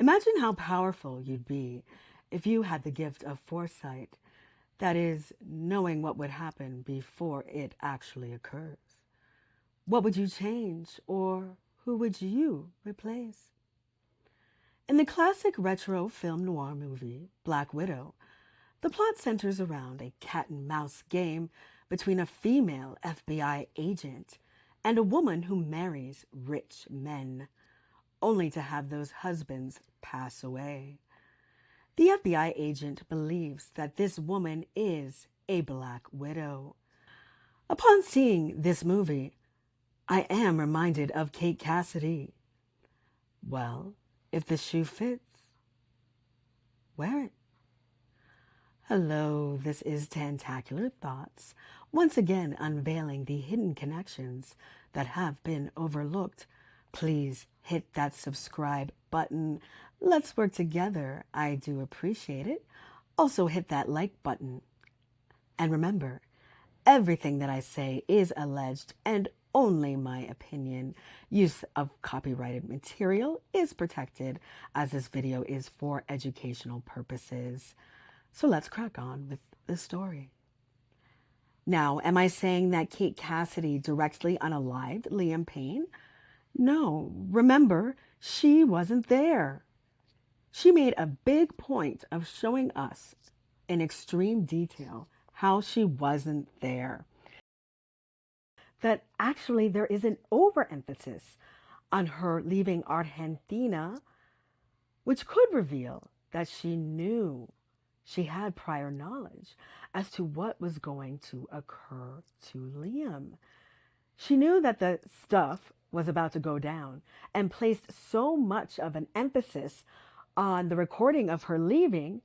Imagine how powerful you'd be if you had the gift of foresight, that is, knowing what would happen before it actually occurs. What would you change, or who would you replace? In the classic retro film noir movie, Black Widow, the plot centers around a cat and mouse game between a female FBI agent and a woman who marries rich men, only to have those husbands pass away. The FBI agent believes that this woman is a Black Widow. Upon seeing this movie, I am reminded of Kate Cassidy. Well, if the shoe fits, wear it. Hello, this is Tentacular Thoughts, once again unveiling the hidden connections that have been overlooked. Please hit that subscribe button. Let's work together. I do appreciate it. Also hit that like button. And remember, everything that I say is alleged and only my opinion. Use of copyrighted material is protected, as this video is for educational purposes. So let's crack on with the story. Now, am I saying that Kate Cassidy directly unalived Liam Payne? No, remember, she wasn't there. She made a big point of showing us in extreme detail how she wasn't there. That actually there is an overemphasis on her leaving Argentina, which could reveal that she knew, she had prior knowledge as to what was going to occur to Liam. She knew that the stuff was about to go down and placed so much of an emphasis on the recording of her leaving,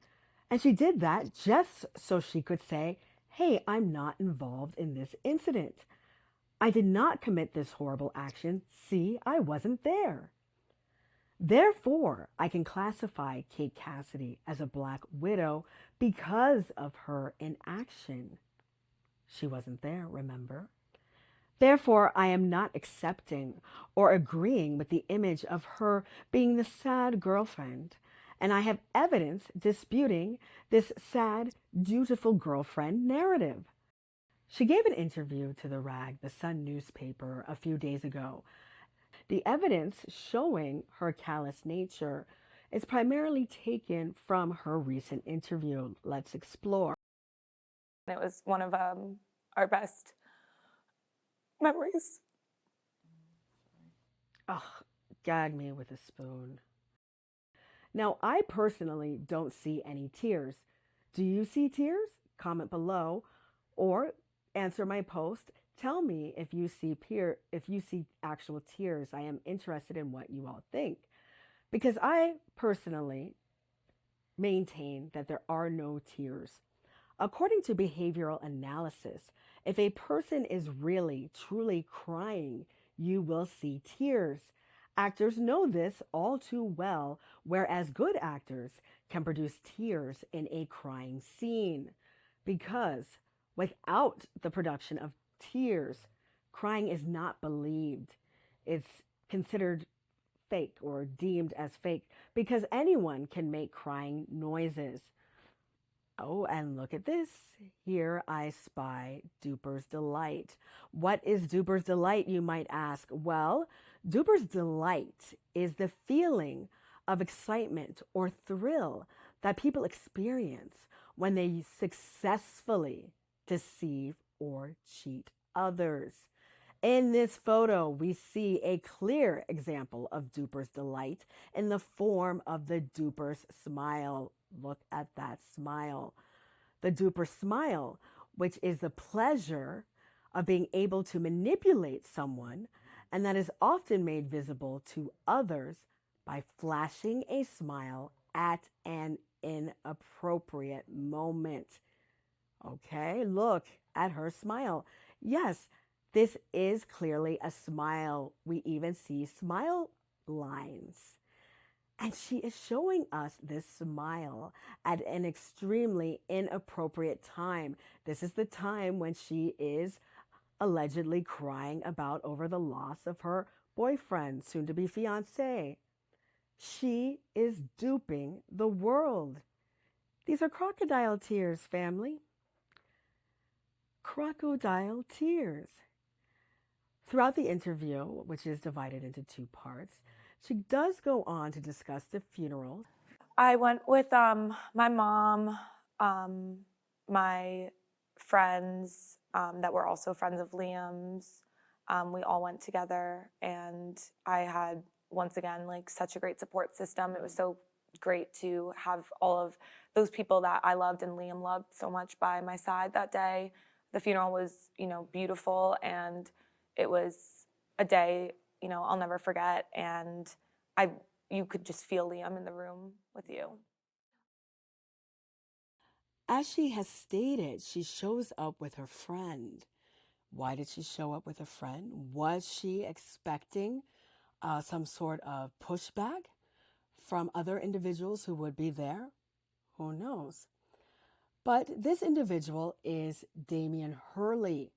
and she did that just so she could say, hey, I'm not involved in this incident. I did not commit this horrible action. See, I wasn't there. Therefore, I can classify Kate Cassidy as a Black Widow because of her inaction. She wasn't there, remember? Therefore, I am not accepting or agreeing with the image of her being the sad girlfriend, and I have evidence disputing this sad, dutiful girlfriend narrative. She gave an interview to the Rag, the Sun newspaper, a few days ago. The evidence showing her callous nature is primarily taken from her recent interview. Let's explore. It was one of our best memories. Ugh, gag me with a spoon. Now, I personally don't see any tears. Do you see tears? Comment below or answer my post. Tell me if you see actual tears. I am interested in what you all think, because I personally maintain that there are no tears. According to behavioral analysis, if a person is really, truly crying, you will see tears. Actors know this all too well, whereas good actors can produce tears in a crying scene. Because without the production of tears, crying is not believed. It's considered fake or deemed as fake because anyone can make crying noises. Oh, and look at this. Here I spy Duper's Delight. What is Duper's Delight, you might ask? Well, Duper's Delight is the feeling of excitement or thrill that people experience when they successfully deceive or cheat others. In this photo, we see a clear example of Duper's Delight in the form of the Duper's smile. Look at that smile. The Duper smile, which is the pleasure of being able to manipulate someone, and that is often made visible to others by flashing a smile at an inappropriate moment. Okay, look at her smile. Yes, this is clearly a smile. We even see smile lines. And she is showing us this smile at an extremely inappropriate time. This is the time when she is allegedly crying over the loss of her boyfriend, soon to be fiance. She is duping the world. These are crocodile tears, family. Crocodile tears. Throughout the interview, which is divided into two parts, she does go on to discuss the funeral. I went with my mom, my friends that were also friends of Liam's. We all went together, and I had once again like such a great support system. It was so great to have all of those people that I loved and Liam loved so much by my side that day. The funeral was, beautiful, and it was a day, I'll never forget. And I you could just feel Liam in the room with you. As she has stated, she shows up with her friend. Why did she show up with a friend? Was she expecting some sort of pushback from other individuals who would be there? Who knows? But this individual is Damien Hurley.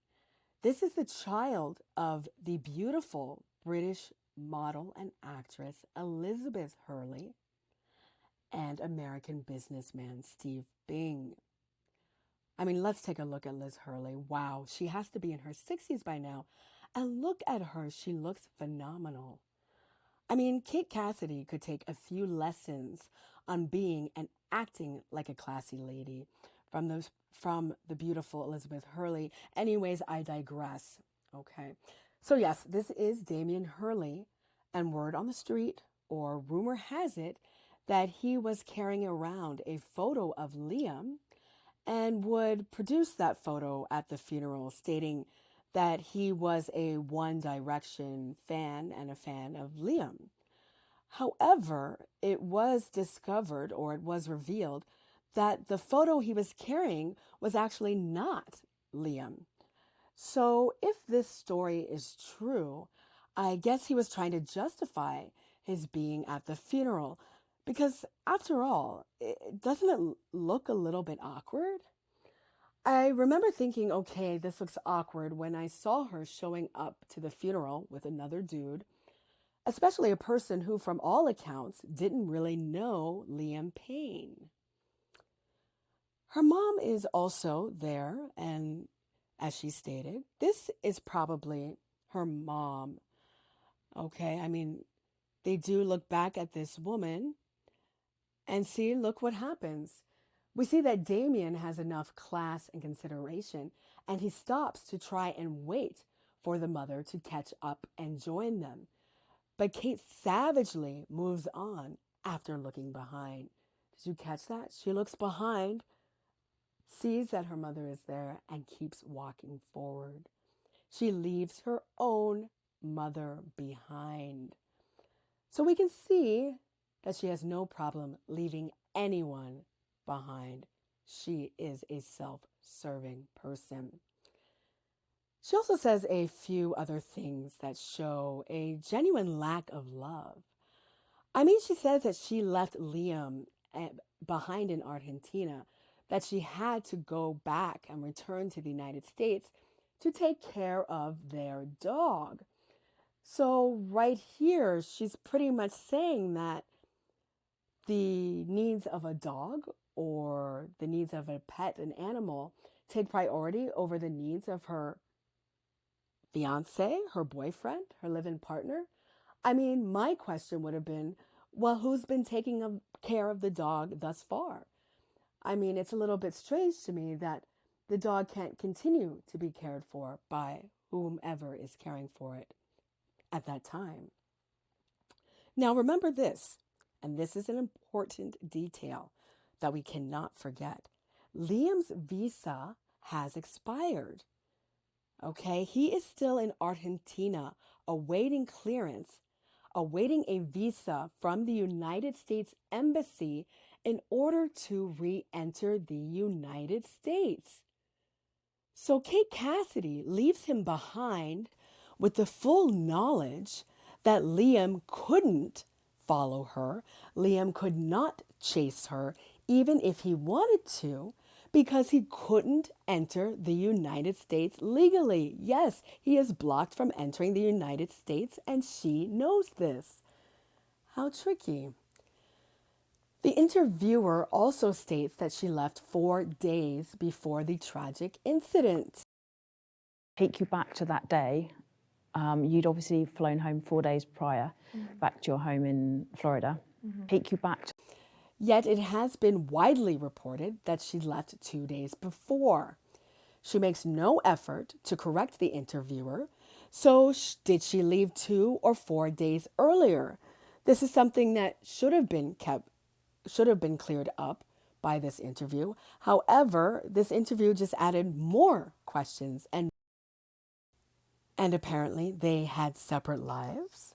This is the child of the beautiful British model and actress Elizabeth Hurley and American businessman Steve Bing. I mean, let's take a look at Liz Hurley. Wow, she has to be in her 60s by now. And look at her, she looks phenomenal. I mean, Kate Cassidy could take a few lessons on being and acting like a classy lady from the beautiful Elizabeth Hurley. Anyways, I digress. Okay. So yes, this is Damien Hurley, and word on the street, or rumor has it, that he was carrying around a photo of Liam and would produce that photo at the funeral, stating that he was a One Direction fan and a fan of Liam. However, it was discovered, or it was revealed, that the photo he was carrying was actually not Liam. So, if this story is true, I guess he was trying to justify his being at the funeral. Because, after all, doesn't it look a little bit awkward? I remember thinking, okay, this looks awkward when I saw her showing up to the funeral with another dude, especially a person who, from all accounts, didn't really know Liam Payne. Her mom is also there, and as she stated, this is probably her mom. Okay, I mean, they do look back at this woman and see, look what happens. We see that Damien has enough class and consideration, and he stops to try and wait for the mother to catch up and join them. But Kate savagely moves on after looking behind. Did you catch that? She looks behind, sees that her mother is there, and keeps walking forward. She leaves her own mother behind. So we can see that she has no problem leaving anyone behind. She is a self-serving person. She also says a few other things that show a genuine lack of love. I mean, she says that she left Liam behind in Argentina, that she had to go back and return to the United States to take care of their dog. So, right here, she's pretty much saying that the needs of a dog or the needs of a pet, an animal, take priority over the needs of her fiance, her boyfriend, her live-in partner. I mean, my question would have been, well, who's been taking care of the dog thus far? I mean, it's a little bit strange to me that the dog can't continue to be cared for by whomever is caring for it at that time. Now, remember this, and this is an important detail that we cannot forget. Liam's visa has expired. Okay, he is still in Argentina awaiting clearance, awaiting a visa from the United States Embassy in order to re enter the United States. So Kate Cassidy leaves him behind with the full knowledge that Liam couldn't follow her. Liam could not chase her, even if he wanted to, because he couldn't enter the United States legally. Yes, he is blocked from entering the United States, and she knows this. How tricky. The interviewer also states that she left 4 days before the tragic incident. Take you back to that day. You'd obviously flown home 4 days prior, back to your home in Florida. Take you back to Yet it has been widely reported that she left 2 days before. She makes no effort to correct the interviewer. So did she leave 2 or 4 days earlier? This is something that should have been cleared up by this interview. However, this interview just added more questions and apparently they had separate lives.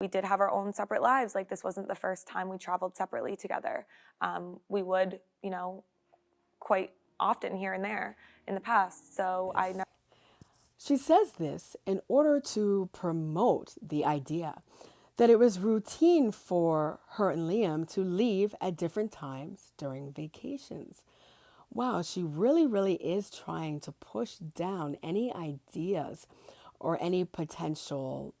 We did have our own separate lives. Like, this wasn't the first time we traveled separately together. We would, quite often here and there in the past. So I never. She says this in order to promote the idea that it was routine for her and Liam to leave at different times during vacations. Wow, she really, really is trying to push down any ideas or any potential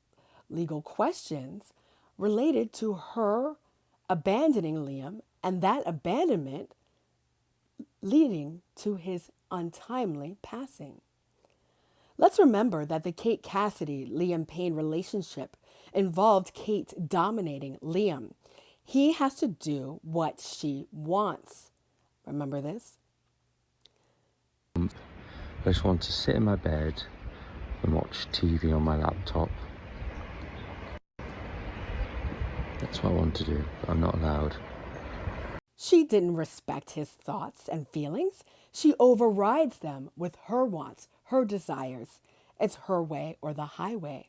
legal questions related to her abandoning Liam and that abandonment leading to his untimely passing. Let's remember that the Kate Cassidy Liam Payne relationship involved Kate dominating Liam. He has to do what she wants. Remember this? I just want to sit in my bed and watch TV on my laptop. That's what I want to do, but I'm not allowed. She didn't respect his thoughts and feelings. She overrides them with her wants, her desires. It's her way or the highway.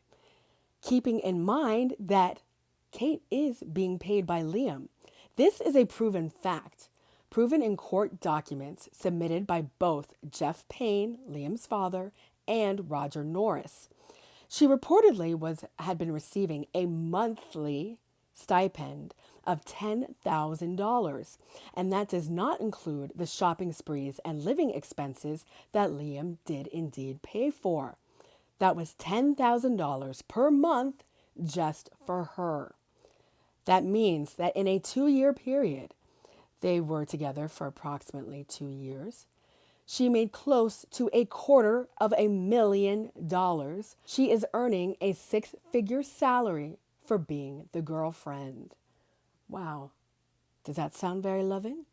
Keeping in mind that Kate is being paid by Liam. This is a proven fact, proven in court documents submitted by both Jeff Payne, Liam's father, and Roger Norris. She reportedly had been receiving a monthly stipend of $10,000, and that does not include the shopping sprees and living expenses that Liam did indeed pay for. That was $10,000 per month just for her. That means that in a 2-year period, they were together for approximately 2 years. She made close to $250,000. She is earning a 6-figure salary for being the girlfriend. Wow. Does that sound very loving?